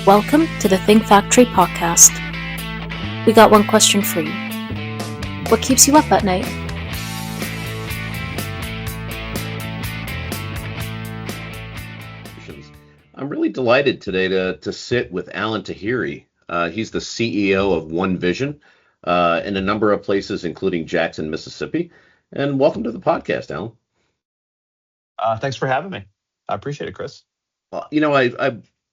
Welcome to the Think Factory podcast. We got one question for you. What keeps you up at night? I'm really delighted today to sit with Alan Taheri. He's the CEO of 1Vision in a number of places, including Jackson, Mississippi. And welcome to the podcast, Alan. Thanks for having me. I appreciate it, Chris. Well,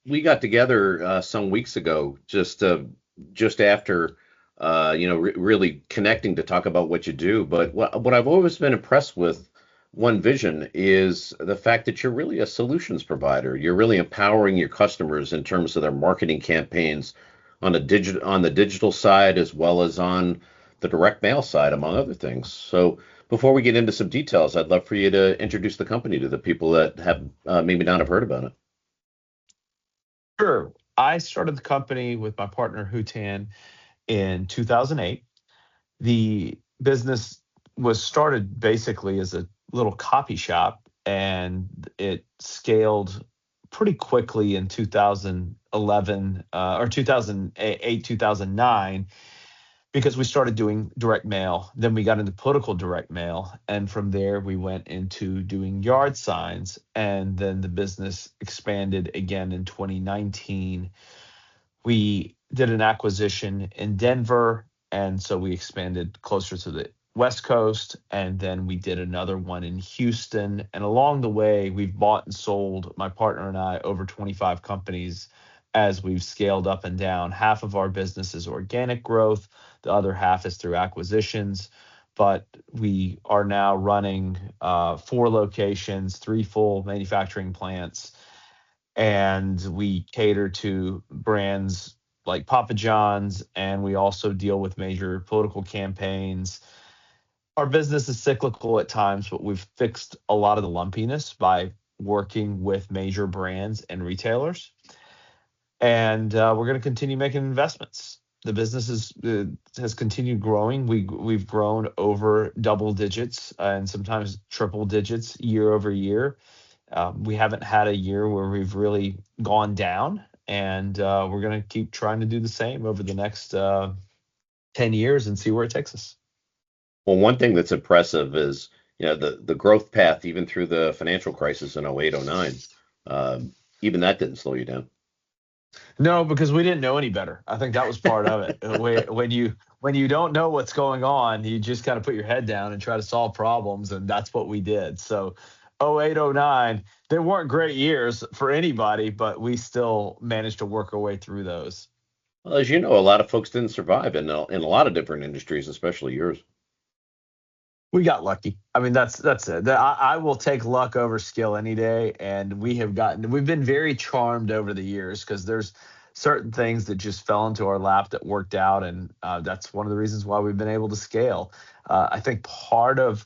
we got together some weeks ago, just after really connecting to talk about what you do. But what I've always been impressed with 1Vision is the fact that you're really a solutions provider. You're really empowering your customers in terms of their marketing campaigns on the digital side as well as on the direct mail side, among other things. So before we get into some details, I'd love for you to introduce the company to the people that have maybe not have heard about it. Sure. I started the company with my partner, Hutan, in 2008. The business was started basically as a little copy shop, and it scaled pretty quickly in 2011 or 2008, 2009, because we started doing direct mail. Then we got into political direct mail. And from there, we went into doing yard signs. And then the business expanded again in 2019. We did an acquisition in Denver. And so we expanded closer to the West Coast. And then we did another one in Houston. And along the way, we've bought and sold, my partner and I, over 25 companies as we've scaled up and down. Half of our business is organic growth. The other half is through acquisitions. But we are now running 4 locations, 3 full manufacturing plants. And we cater to brands like Papa John's, and we also deal with major political campaigns. Our business is cyclical at times, but we've fixed a lot of the lumpiness by working with major brands and retailers. And we're going to continue making investments. The business has continued growing. We've grown over double digits and sometimes triple digits year over year. We haven't had a year where we've really gone down, and we're going to keep trying to do the same over the next 10 years and see where it takes us. Well, one thing that's impressive is the growth path even through the financial crisis in 08, 09. Even that didn't slow you down. No, because we didn't know any better. I think that was part of it. When you don't know what's going on, you just kind of put your head down and try to solve problems, and that's what we did. So 08, 09, they weren't great years for anybody, but we still managed to work our way through those. Well, as you know, a lot of folks didn't survive in a lot of different industries, especially yours. We got lucky. I mean, that's it. I will take luck over skill any day, and we've been very charmed over the years because there's certain things that just fell into our lap that worked out, and that's one of the reasons why we've been able to scale. I think part of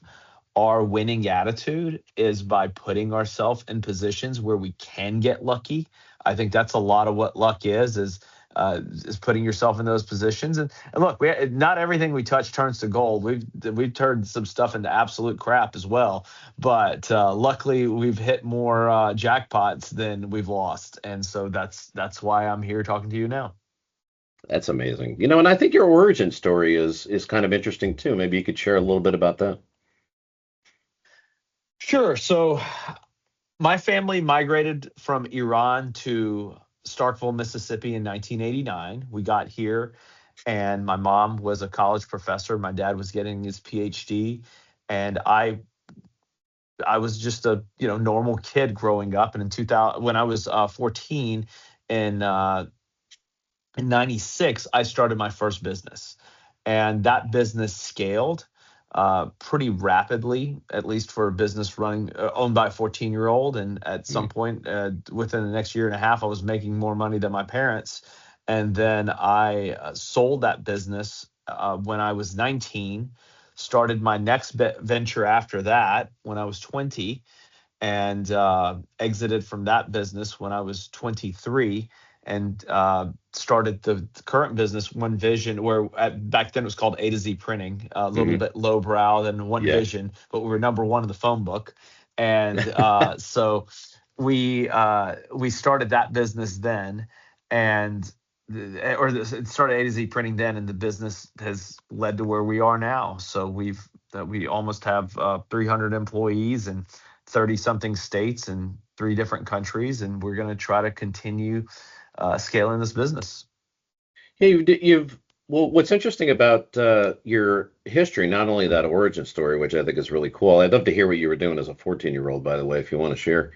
our winning attitude is by putting ourselves in positions where we can get lucky. I think that's a lot of what luck is putting yourself in those positions. And look, not everything we touch turns to gold. We've turned some stuff into absolute crap as well. But luckily, we've hit more jackpots than we've lost, and so that's why I'm here talking to you now. That's amazing. And I think your origin story is kind of interesting too. Maybe you could share a little bit about that. Sure. So my family migrated from Iran to Starkville, Mississippi in 1989. We got here, and my mom was a college professor. My dad was getting his PhD, and I was just a normal kid growing up. And in 2000, when I was 14 in 96, I started my first business, and that business scaled pretty rapidly, at least for a business owned by a 14-year-old. And at some point within the next year and a half, I was making more money than my parents. And then I sold that business when I was 19, started my next venture after that when I was 20, and exited from that business when I was 23. And started the current business, 1Vision, where back then it was called A to Z Printing, a little bit lowbrow than 1Vision, but we were number one in the phone book. And so we started that business then. and it started A to Z printing then, and the business has led to where we are now. So we almost have 300 employees in 30 something states and 3 different countries, and we're going to try to continue scaling this business. Yeah, well, what's interesting about your history, not only that origin story, which I think is really cool. I'd love to hear what you were doing as a 14-year-old, by the way, if you want to share.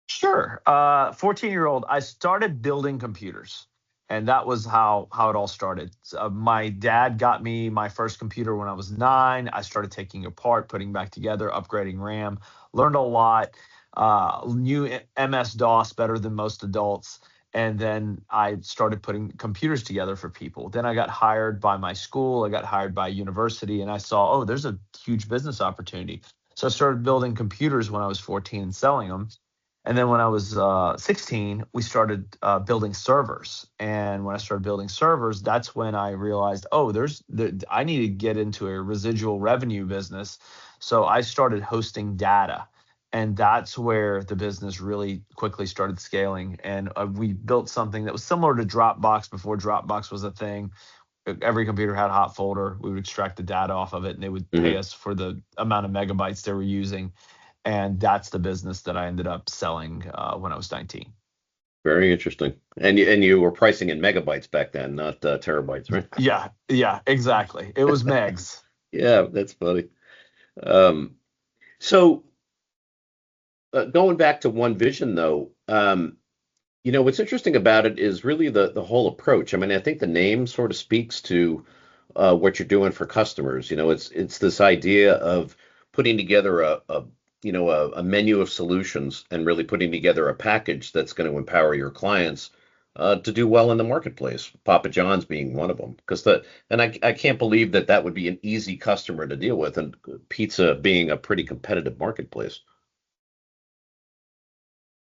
Sure. 14-year-old, I started building computers, and that was how it all started. My dad got me my first computer when I was 9. I started taking it apart, putting back together, upgrading RAM, learned a lot, knew MS-DOS better than most adults. And then I started putting computers together for people. Then I got hired by my school, I got hired by university, and I saw, oh, there's a huge business opportunity. So I started building computers when I was 14 and selling them. And then when I was 16, we started building servers. And when I started building servers, that's when I realized, oh, I need to get into a residual revenue business. So I started hosting data. And that's where the business really quickly started scaling. And we built something that was similar to Dropbox before Dropbox was a thing. Every computer had a hot folder. We would extract the data off of it, and they would pay us for the amount of megabytes they were using. And that's the business that I ended up selling when I was 19. Very interesting. And you were pricing in megabytes back then, not terabytes, right? Yeah, exactly. It was megs. Yeah, that's funny. So going back to 1Vision, though, what's interesting about it is really the whole approach. I mean, I think the name sort of speaks to what you're doing for customers. It's this idea of putting together a menu of solutions and really putting together a package that's going to empower your clients to do well in the marketplace. Papa John's being one of them, I can't believe that would be an easy customer to deal with, and pizza being a pretty competitive marketplace.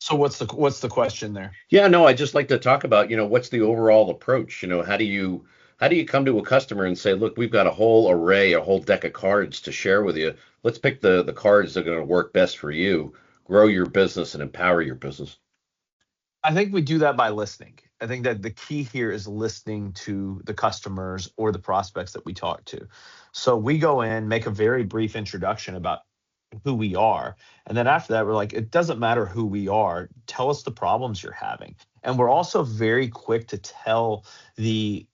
So what's the question there? Yeah, no, I just like to talk about, what's the overall approach? How do you come to a customer and say, look, we've got a whole array, a whole deck of cards to share with you. Let's pick the cards that are going to work best for you, grow your business and empower your business. I think we do that by listening. I think that the key here is listening to the customers or the prospects that we talk to. So we go in, make a very brief introduction about who we are. And then after that, we're like, it doesn't matter who we are. Tell us the problems you're having. And we're also very quick to tell the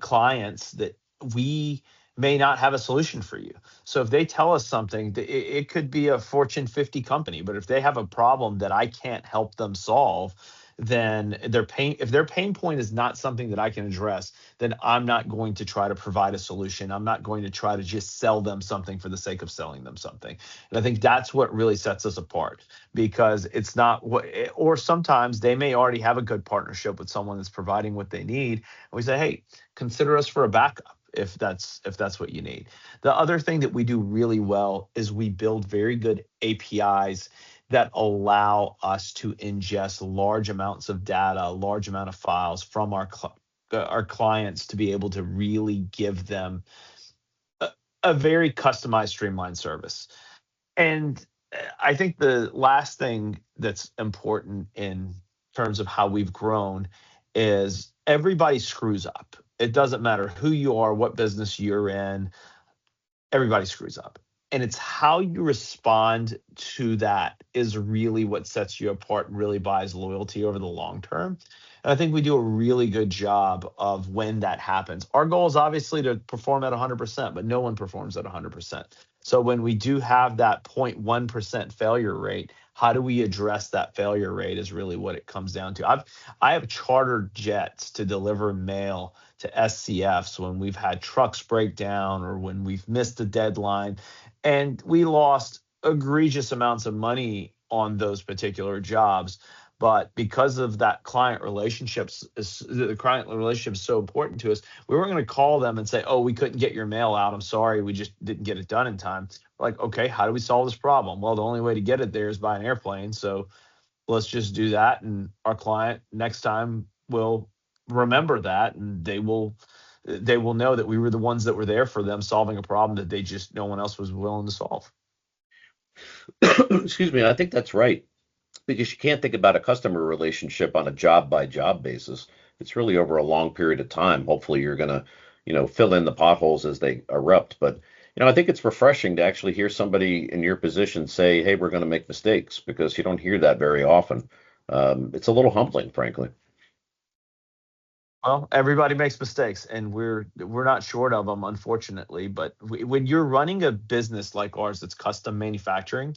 clients that we may not have a solution for you. So if they tell us something, it could be a Fortune 50 company, but if they have a problem that I can't help them solve, then if their pain point is not something that I can address, then I'm not going to try to provide a solution. I'm not going to try to just sell them something for the sake of selling them something. And I think that's what really sets us apart, because it's not or sometimes they may already have a good partnership with someone that's providing what they need. And we say, hey, consider us for a backup if that's what you need. The other thing that we do really well is we build very good APIs that allow us to ingest large amounts of data, large amount of files from our clients to be able to really give them a very customized, streamlined service. And I think the last thing that's important in terms of how we've grown is everybody screws up. It doesn't matter who you are, what business you're in, everybody screws up. And it's how you respond to that is really what sets you apart and really buys loyalty over the long term. And I think we do a really good job of when that happens. Our goal is obviously to perform at 100%, but no one performs at 100%. So when we do have that 0.1% failure rate, how do we address that failure rate is really what it comes down to. I have chartered jets to deliver mail to SCFs when we've had trucks break down or when we've missed a deadline. And we lost egregious amounts of money on those particular jobs. But because of that client relationships, the client relationship is so important to us, we weren't going to call them and say, oh, we couldn't get your mail out. I'm sorry, we just didn't get it done in time. Like, okay, how do we solve this problem? Well, the only way to get it there is by an airplane. So let's just do that. And our client next time will remember that, and they will know that we were the ones that were there for them solving a problem that no one else was willing to solve. Excuse me. I think that's right. because you can't think about a customer relationship on a job by job basis. It's really over a long period of time. Hopefully you're going to, fill in the potholes as they erupt. But, I think it's refreshing to actually hear somebody in your position say, hey, we're going to make mistakes, because you don't hear that very often. It's a little humbling, frankly. Well, everybody makes mistakes, and we're not short of them, unfortunately. But when you're running a business like ours that's custom manufacturing,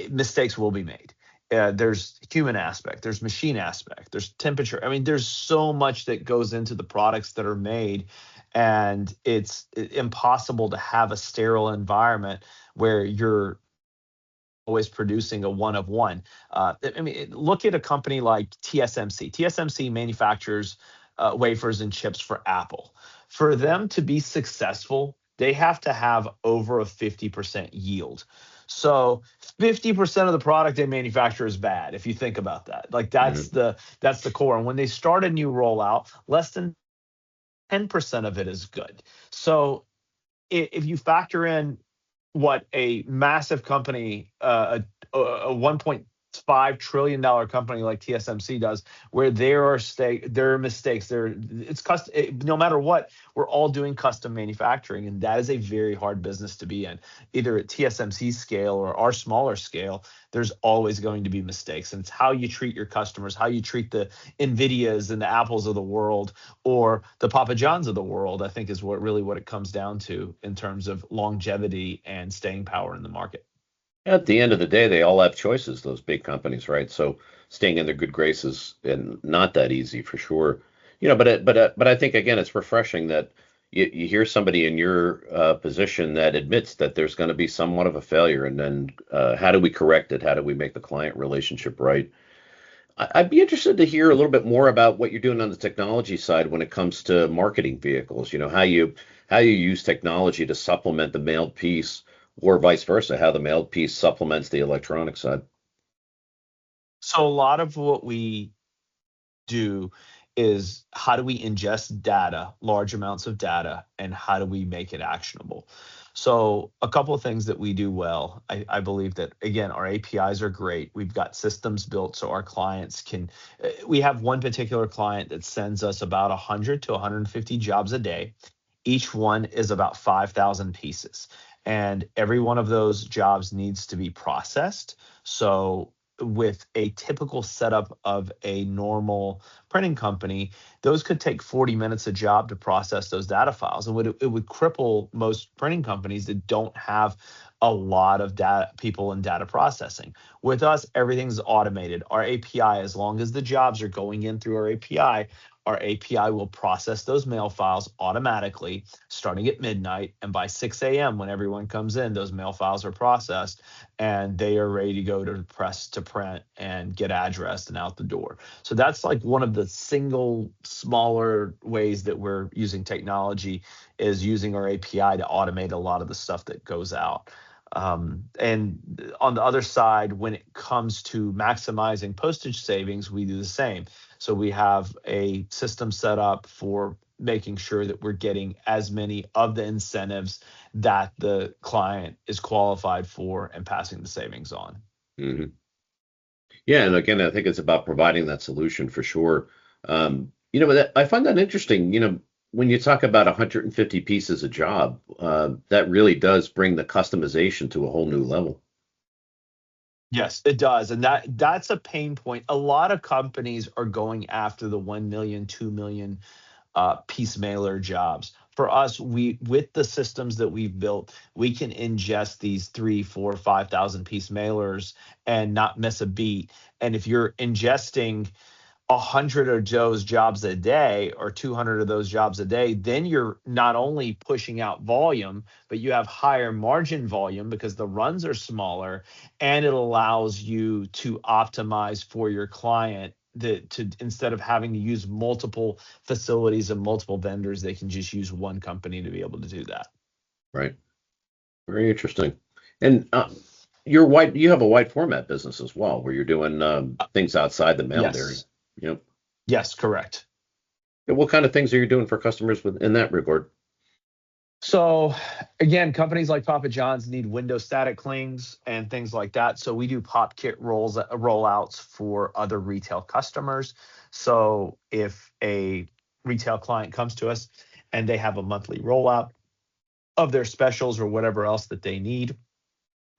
mistakes will be made. There's human aspect, there's machine aspect, there's temperature. I mean, there's so much that goes into the products that are made, and it's impossible to have a sterile environment where you're always producing a one of one. I mean, look at a company like TSMC. TSMC manufactures wafers and chips for Apple. For them to be successful, they have to have over a 50% yield. So 50% of the product they manufacture is bad. If you think about that, like that's the core. And when they start a new rollout, less than 10% of it is good. So if you factor in what a massive company, a $1.5 trillion company like TSMC does, where there are mistakes, it's custom. No matter what, we're all doing custom manufacturing, and that is a very hard business to be in. Either at TSMC scale or our smaller scale, there's always going to be mistakes, and it's how you treat your customers, how you treat the Nvidias and the Apples of the world, or the Papa Johns of the world. I think is what it comes down to in terms of longevity and staying power in the market. At the end of the day, they all have choices, those big companies, right? So staying in their good graces and not that easy for sure. But I think again, it's refreshing that you hear somebody in your position that admits that there's going to be somewhat of a failure, and then how do we correct it? How do we make the client relationship right? I'd be interested to hear a little bit more about what you're doing on the technology side when it comes to marketing vehicles. How you use technology to supplement the mailed piece, or vice versa, how the mailed piece supplements the electronic side. So a lot of what we do is how do we ingest data, large amounts of data, and how do we make it actionable? So a couple of things that we do well, I believe that, again, our APIs are great. We've got systems built so our clients can, we have one particular client that sends us about 100 to 150 jobs a day. Each one is about 5,000 pieces. And every one of those jobs needs to be processed. So with a typical setup of a normal printing company, those could take 40 minutes a job to process those data files. And it would cripple most printing companies that don't have a lot of data people in data processing. With us, everything's automated. Our API, as long as the jobs are going in through our API will process those mail files automatically starting at midnight. And by 6 a.m., when everyone comes in, those mail files are processed and they are ready to go to press to print and get addressed and out the door. So that's like one of the single smaller ways that we're using technology, is using our API to automate a lot of the stuff that goes out. And on the other side, when it comes to maximizing postage savings, we do the same. So we have a system set up for making sure that we're getting as many of the incentives that the client is qualified for and passing the savings on. Hmm. Yeah, and again, I think it's about providing that solution for sure. I find that interesting. When you talk about 150 pieces a job, that really does bring the customization to a whole new level. Yes, it does. And that's a pain point. A lot of companies are going after the 1 million, 2 million piece mailer jobs. For us, with the systems that we've built, we can ingest these 3, 4, 5,000 piece mailers and not miss a beat. And if you're ingesting 100 of those jobs a day or 200 of those jobs a day, then you're not only pushing out volume, but you have higher margin volume because the runs are smaller, and it allows you to optimize for your client, instead of having to use multiple facilities and multiple vendors, they can just use one company to be able to do that. Right. Very interesting. And you have a wide format business as well, where you're doing things outside the mailed area. Yes. Yes, correct. What kind of things are you doing for customers in that regard? So again, companies like Papa John's need window static clings and things like that. So we do pop kit rollouts for other retail customers. So if a retail client comes to us and they have a monthly rollout of their specials or whatever else that they need,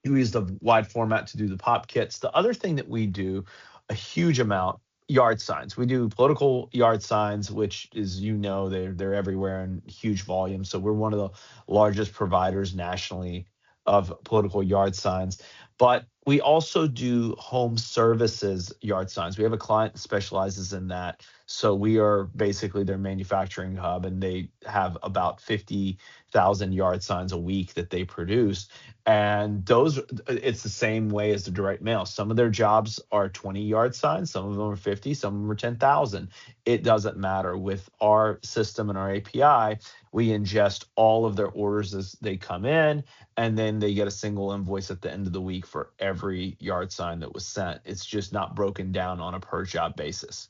we use the wide format to do the pop kits. The other thing that we do a huge amount, yard signs. We do political yard signs, which is, they're everywhere in huge volume. So we're one of the largest providers nationally of political yard signs. But we also do home services yard signs. We have a client that specializes in that. So we are basically their manufacturing hub, and they have about 50,000 yard signs a week that they produce. And those, it's the same way as the direct mail. Some of their jobs are 20 yard signs, some of them are 50, some of them are 10,000. It doesn't matter. With our system and our API, we ingest all of their orders as they come in, and then they get a single invoice at the end of the week for every yard sign that was sent. It's just not broken down on a per job basis.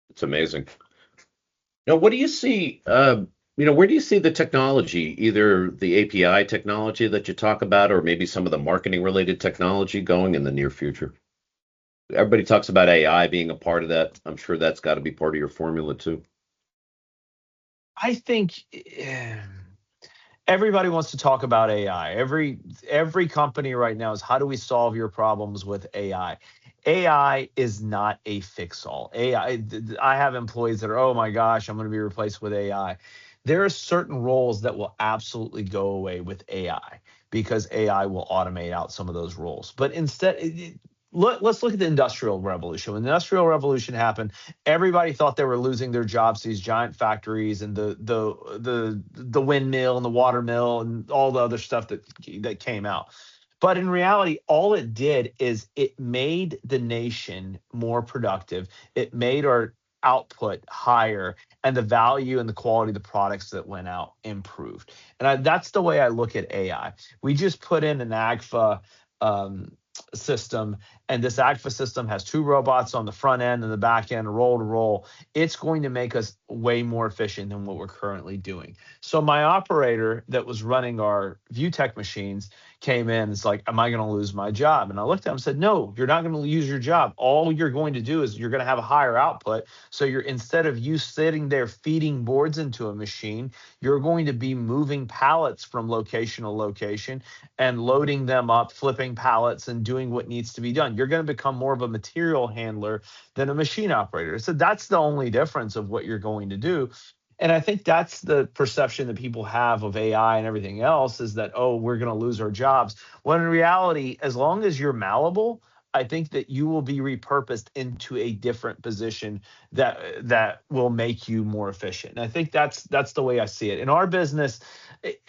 It's amazing. Now, what do you see? Where do you see the technology, either the API technology that you talk about, or maybe some of the marketing related technology going in the near future? Everybody talks about AI being a part of that. I'm sure that's got to be part of your formula too. I think everybody wants to talk about AI. Every company right now is, how do we solve your problems with AI? AI is not a fix-all. I have employees that are, oh my gosh, I'm going to be replaced with AI. There are certain roles that will absolutely go away with AI because AI will automate out some of those roles. But instead, let's look at the Industrial Revolution. When the Industrial Revolution happened, everybody thought they were losing their jobs to these giant factories and the windmill and the water mill and all the other stuff that came out. But in reality, all it did is it made the nation more productive. It made our output higher, and the value and the quality of the products that went out improved. And that's the way I look at AI. We just put in an AGFA system, and this AGFA system has two robots on the front end and the back end, roll to roll. It's going to make us way more efficient than what we're currently doing. So my operator that was running our ViewTech machines came in. It's like, am I going to lose my job? And I looked at him and said, no, you're not going to lose your job. All you're going to do is you're going to have a higher output. So instead of you sitting there feeding boards into a machine, you're going to be moving pallets from location to location and loading them up, flipping pallets and doing what needs to be done. You're going to become more of a material handler than a machine operator. So that's the only difference of what you're going to do. And I think that's the perception that people have of AI and everything else, is that, oh, we're going to lose our jobs. When in reality, as long as you're malleable, I think that you will be repurposed into a different position that will make you more efficient. And I think that's the way I see it. In our business,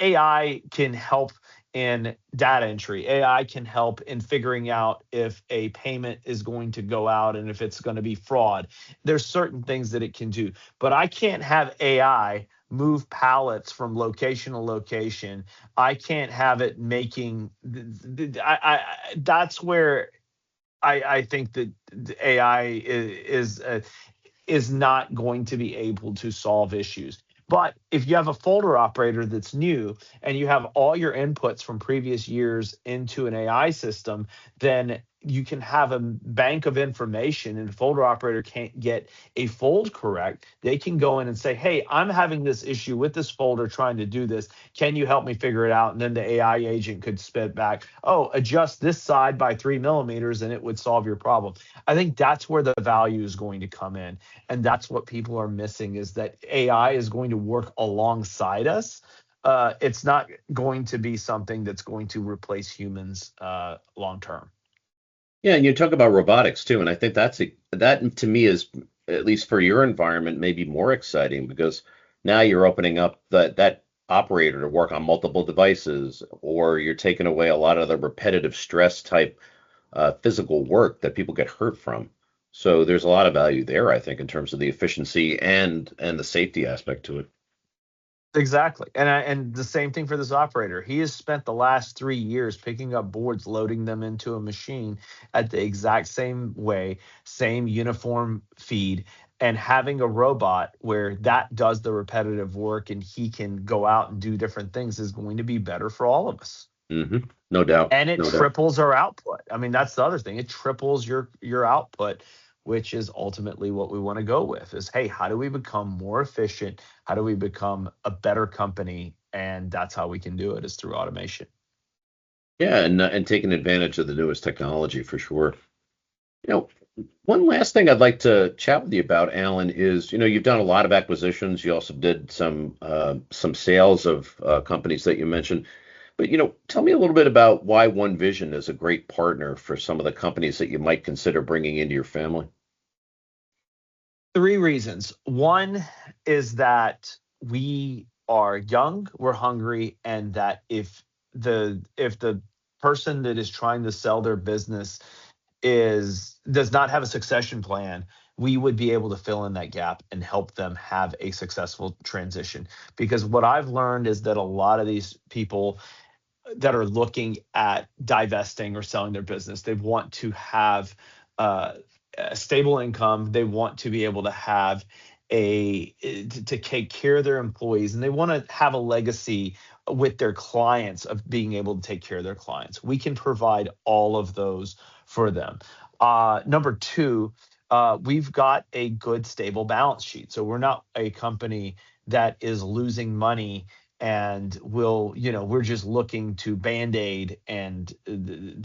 AI can help in data entry. AI can help in figuring out if a payment is going to go out and if it's going to be fraud. There's certain things that it can do, but I can't have AI move pallets from location to location. I can't have it making. That's where I think that AI is not going to be able to solve issues. But if you have a folder operator that's new and you have all your inputs from previous years into an AI system, then you can have a bank of information, and the folder operator can't get a fold correct. They can go in and say, hey, I'm having this issue with this folder trying to do this. Can you help me figure it out? And then the AI agent could spit back, oh, adjust this side by 3 millimeters and it would solve your problem. I think that's where the value is going to come in. And that's what people are missing, is that AI is going to work alongside us. It's not going to be something that's going to replace humans long term. Yeah, and you talk about robotics too, and I think that to me is, at least for your environment, maybe more exciting, because now you're opening up that operator to work on multiple devices, or you're taking away a lot of the repetitive stress type physical work that people get hurt from. So there's a lot of value there, I think, in terms of the efficiency and the safety aspect to it. Exactly. And the same thing for this operator. He has spent the last 3 years picking up boards, loading them into a machine at the exact same way, same uniform feed. And having a robot where that does the repetitive work and he can go out and do different things is going to be better for all of us. No doubt. And it No doubt. triples our output. I mean, that's the other thing. It triples your output, which is ultimately what we want to go with is, hey, how do we become more efficient? How do we become a better company? And that's how we can do it is through automation. Yeah, and taking advantage of the newest technology for sure. You know, one last thing I'd like to chat with you about, Alan, is you've done a lot of acquisitions. You also did some sales of companies that you mentioned. But tell me a little bit about why 1Vision is a great partner for some of the companies that you might consider bringing into your family. 3 reasons. One is that we are young, we're hungry, and that if the person that is trying to sell their business does not have a succession plan, we would be able to fill in that gap and help them have a successful transition. Because what I've learned is that a lot of these people that are looking at divesting or selling their business, they want to have a stable income. They want to be able to have to take care of their employees, and they want to have a legacy with their clients of being able to take care of their clients. We can provide all of those for them. Number two, we've got a good stable balance sheet, so we're not a company that is losing money and we're just looking to band-aid and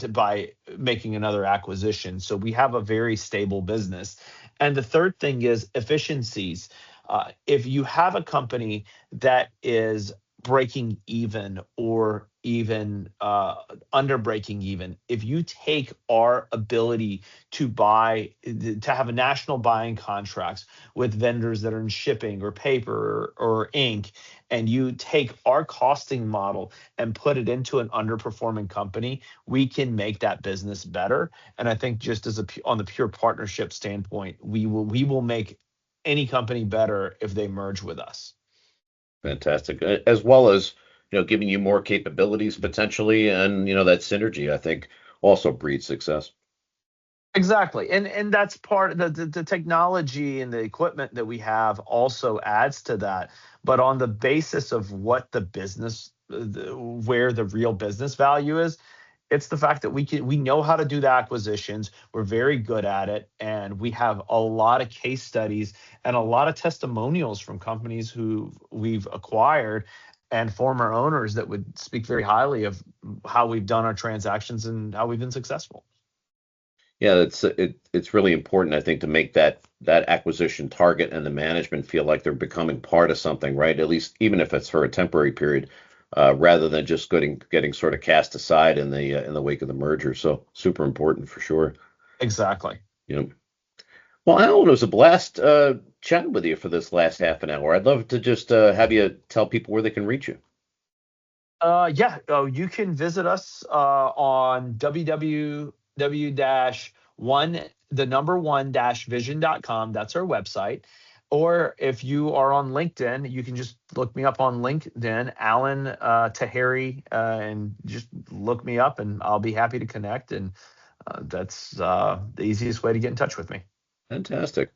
by making another acquisition. So we have a very stable business. And the third thing is efficiencies. If you have a company that is breaking even or even under breaking even, if you take our ability to have a national buying contracts with vendors that are in shipping or paper or ink, and you take our costing model and put it into an underperforming company, we can make that business better. And I think just on the pure partnership standpoint, we will make any company better if they merge with us. Fantastic. As well as, giving you more capabilities potentially, and that synergy, I think, also breeds success. Exactly. And that's part of the technology and the equipment that we have also adds to that. But on the basis of what the business, where the real business value is, it's the fact that we know how to do the acquisitions. We're very good at it, and we have a lot of case studies and a lot of testimonials from companies who we've acquired and former owners that would speak very highly of how we've done our transactions and how we've been successful. Yeah, it's really important, I think, to make that acquisition target and the management feel like they're becoming part of something, right? At least even if it's for a temporary period, rather than just getting sort of cast aside in the wake of the merger. So super important for sure. Exactly. Well, Alan, it was a blast chatting with you for this last half an hour. I'd love to just have you tell people where they can reach you. Yeah. Oh, you can visit us on www-1vision.com. That's our website. Or if you are on LinkedIn, you can just look me up on LinkedIn, Alan Taheri, and just look me up, and I'll be happy to connect. And that's the easiest way to get in touch with me. Fantastic.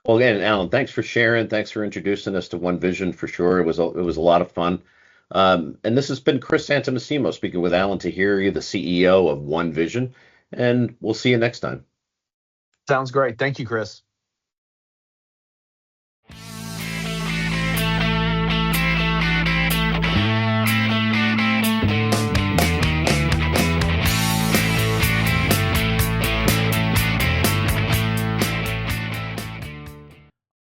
Well, again, Alan, thanks for sharing. Thanks for introducing us to 1Vision for sure. It was a lot of fun. And this has been Chris Santomassimo speaking with Alan Taheri, the CEO of 1Vision. And we'll see you next time. Sounds great. Thank you, Chris.